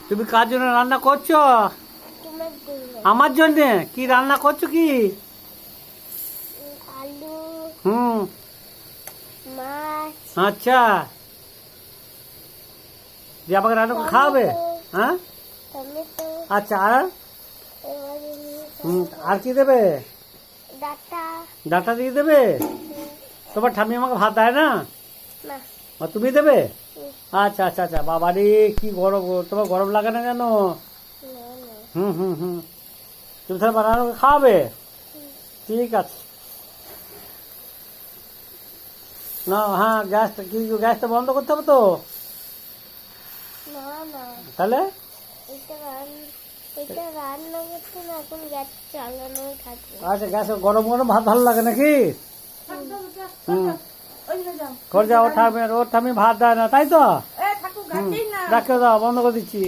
তুমি কার জন্য রান্না করছো? তোমার জন্য। আমার জন্য কি রান্না করছো কি? আলু, হুম, মাছ, আচ্ছা। যে আমাকে রান্না করে খাওয়াবে? হ্যাঁ, টমেটো, আচ্ছা। আর এবারে আর কি দেবে? ডাটা। ডাটা দিয়ে দেবে? তোমার ঠাম্মি আমাকে ভাত দেয় না? না, আর তুমি দেবে? হুম, আচ্ছা আচ্ছা আচ্ছা। বাবারে কি গরম, তোমার গরম লাগে না কেন? না, না। হুম হুম হুম। তুমি তাহলে বানানো খাওয়াবে? ঠিক আছে। না, হ্যাঁ, গ্যাসটা বন্ধ করতে হবে তো। না, না। তাহলে এটা রান্না করতে না, এখন গ্যাস চালানোই থাকবে। আচ্ছা, গ্যাসে গরম গরম ভাত ভালো লাগে নাকি? হুম, করে যাও। ওর ঠাম্মি ভাত দেয় না, তাই তো? হুম, রাখতে দাও, বন্ধ করে দিচ্ছি।